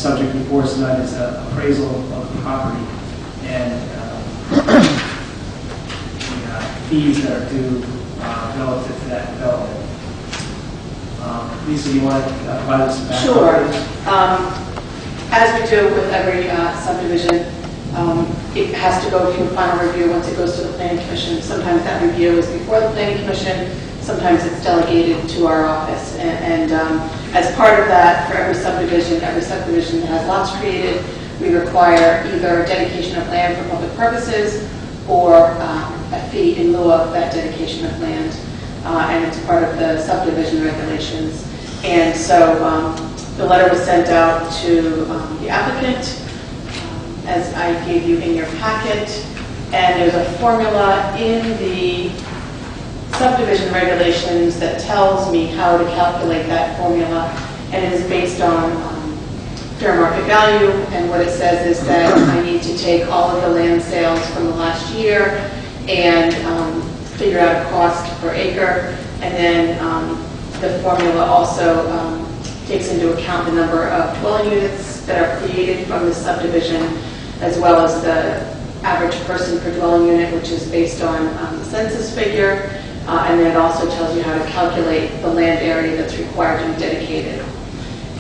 subject before us tonight is an appraisal of the property and the fees that are due relative to that development. Lisa, you want to provide us some background? Sure. As we do with every subdivision, it has to go through final review once it goes to the Planning Commission. Sometimes that review is before the Planning Commission, sometimes it's delegated to our office. And as part of that, for every subdivision that has lots created, we require either dedication of land for public purposes or a fee in lieu of that dedication of land. And it's part of the subdivision regulations. And so the letter was sent out to the applicant, as I gave you in your packet, and there's a formula in the subdivision regulations that tells me how to calculate that formula, and it is based on fair market value, and what it says is that I need to take all of the land sales from the last year and figure out a cost per acre, and then the formula also takes into account the number of dwelling units that are created from the subdivision, as well as the average person per dwelling unit, which is based on the census figure, and then it also tells you how to calculate the land area that's required to be dedicated.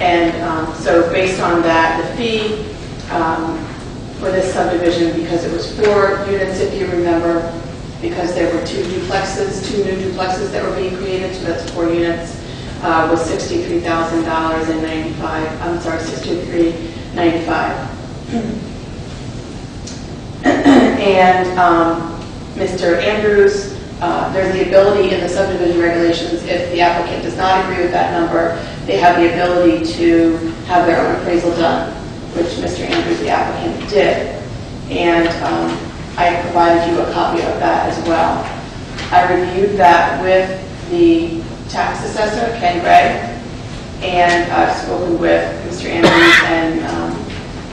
And so based on that, the fee for this subdivision, because it was 4 units, if you remember, because there were 2 new duplexes that were being created, so that's 4 units, was $63,095. I'm sorry, $63,95. And Mr. Andrews, there's the ability in the subdivision regulations, if the applicant does not agree with that number, they have the ability to have their own appraisal done, which Mr. Andrews, the applicant, did. And I provided you a copy of that as well. I reviewed that with the tax assessor, Ken Gray, and I've spoken with Mr. Andrews and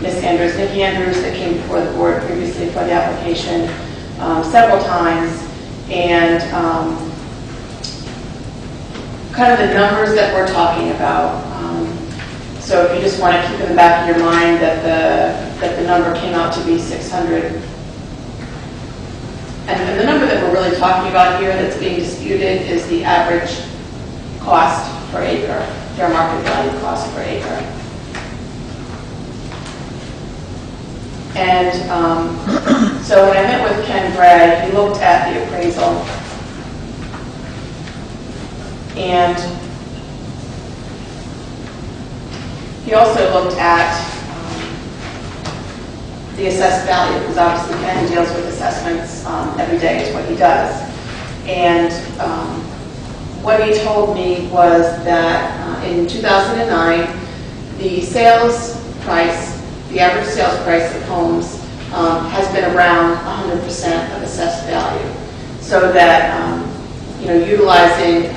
Ms. Andrews, Nikki Andrews, that came before the board previously for the application several times, and kind of the numbers that we're talking about. So if you just want to keep in the back of your mind that the number came out to be 600. And the number that we're really talking about here that's being disputed is the average cost per acre, fair market value cost per acre. And so when I met with Ken Gray, he looked at the appraisal, and he also looked at the assessed value, because obviously Ken deals with assessments every day, is what he does. And what he told me was that in 2009, the sales price, the average sales price of homes has been around 100% of assessed value. So that, utilizing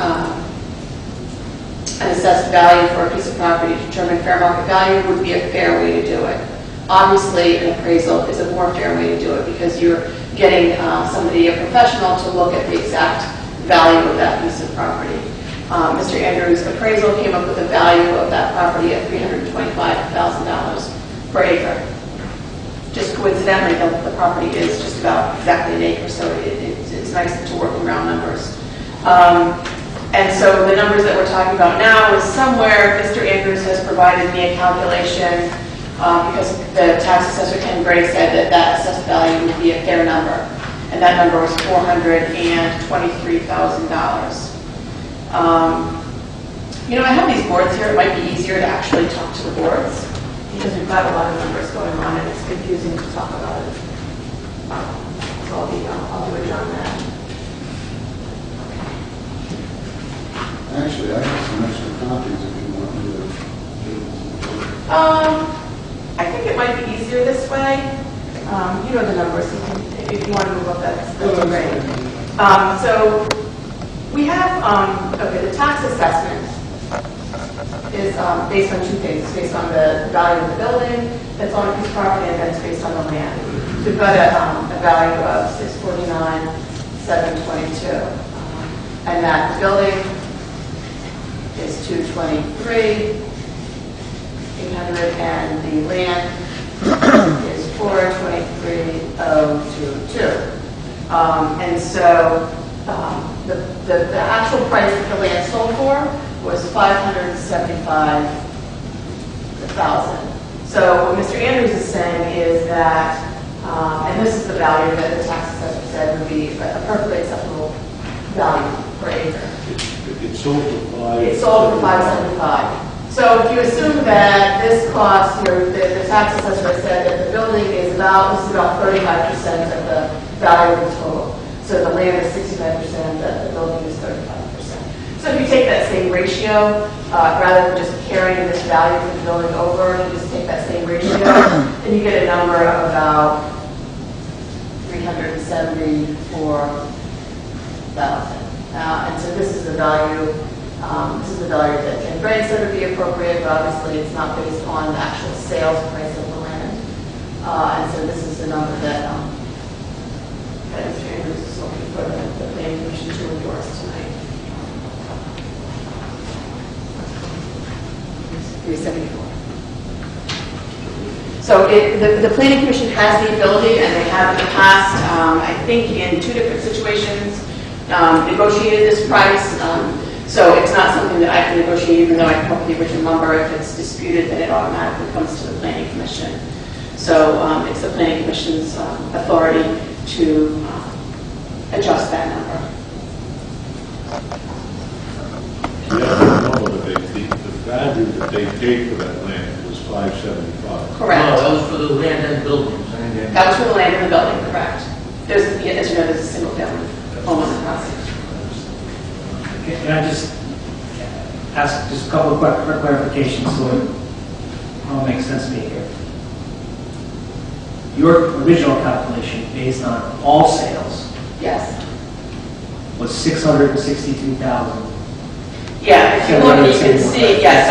an assessed value for a piece of property to determine fair market value would be a fair way to do it. Obviously, an appraisal is a more fair way to do it because you're getting somebody, a professional, to look at the exact value of that piece of property. Mr. Andrews' appraisal came up with a value of that property at $325,000 per acre. Just coincidentally, the property is just about exactly an acre, so it's nice to work with round numbers. And so the numbers that we're talking about now is somewhere, Mr. Andrews has provided me a calculation because the tax assessor, Ken Gray, said that that assessed value would be a fair number. And that number was $423,000. I have these boards here. It might be easier to actually talk to the boards because we've got a lot of numbers going on and it's confusing to talk about it. So I'll do it on that. Actually, I have some extra copies if you want me to. I think it might be easier this way. You know the numbers. If you want to move up, that's great. So we have, the tax assessment is based on 2 things. It's based on the value of the building that's on a piece of property, and then it's based on the land. So we've got a value of $649,722, and that building is $223,000, 1,600, and the land is 423,022. And so the actual price that the land sold for was $575,000. So what Mr. Andrews is saying is that, and this is the value that the tax assessor said would be a perfectly acceptable value per acre. It's sold for $575,000. It's sold for $575,000. So if you assume that this cost, the tax assessor said that the building is about 35% of the value of the total. So the land is 65%, the building is 35%. So if you take that same ratio, rather than just carrying this value for the building over, you just take that same ratio, and you get a number of about $374,000. And so this is the value. This is the value that Ken Bragg said would be appropriate, but obviously it's not based on the actual sales price of the land. And so this is the number that Mr. Andrews is looking for the Planning Commission to endorse tonight. 374. So the Planning Commission has the ability, and they have in the past, I think in 2 different situations, negotiated this price. So it's not something that I can negotiate, even though I come up with the original number. If it's disputed, then it automatically comes to the Planning Commission. So it's the Planning Commission's authority to adjust that number. The value that they paid for that land was $575,000. Correct. No, that was for the land and buildings. That was for the land and the building, correct. As you know, there's a single family home on the property. Can I just ask just a couple of quick clarifications so it all makes sense to me here? Your original calculation based on all sales Yes. was $662,000. Yeah, if you look, you can see, yes,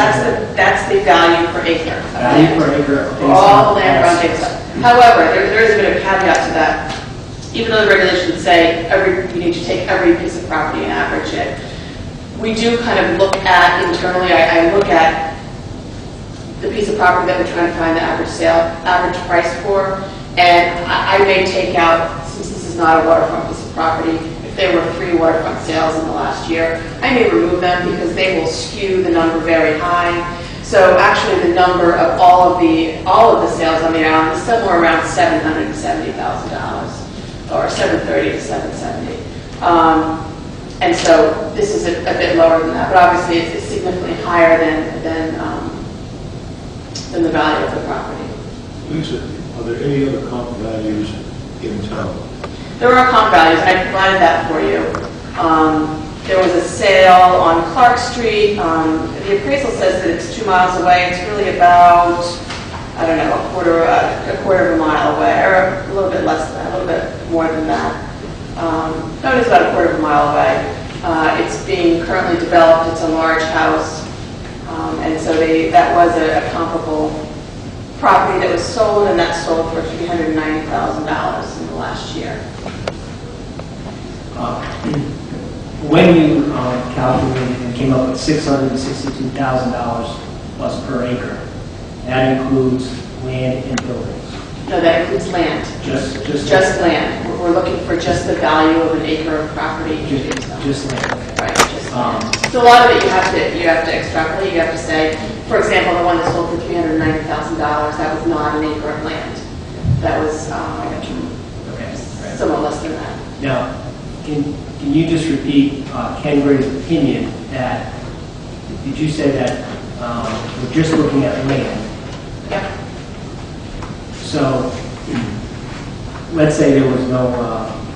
that's the value per acre. Value per acre. For all the land around Jamestown. However, there is a bit of a caveat to that. Even though the regulations say you need to take every piece of property and average it, we do kind of look at internally. I look at the piece of property that we're trying to find the average price for, and I may take out, since this is not a waterfront piece of property, if there were 3 waterfront sales in the last year, I may remove them because they will skew the number very high. So actually, the number of all of the sales on the island is somewhere around $770,000, or $730,000 to $770,000. And so this is a bit lower than that, but obviously it's significantly higher than the value of the property. Lisa, are there any other comp values in town? There are comp values, and I provided that for you. There was a sale on Clark Street. The appraisal says that it's 2 miles away. It's really about, I don't know, a quarter of a mile away, or a little bit less than that, a little bit more than that. No, it's about a quarter of a mile away. It's being currently developed. It's a large house, and so that was a comparable property that was sold, and that sold for $390,000 in the last year. When you calculated and came up with $662,000 plus per acre, that includes land and buildings. No, that includes land. Just land. We're looking for just the value of an acre of property. Just land. Right. Just land. So a lot of it you have to extrapolate. You have to say, for example, the one that sold for $390,000, that was not an acre of land. That was somewhat less than that. Now, can you just repeat Ken Gray's opinion that, did you say that we're just looking at land? Yep. So, let's say there was no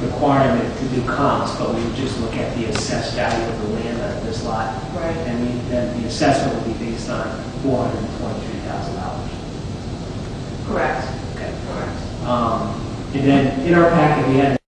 requirement to do comps, but we would just look at the assessed value of the land on this lot. Right. And then the assessment would be based on $423,000. Correct. Okay. Correct. And then in our packet, we had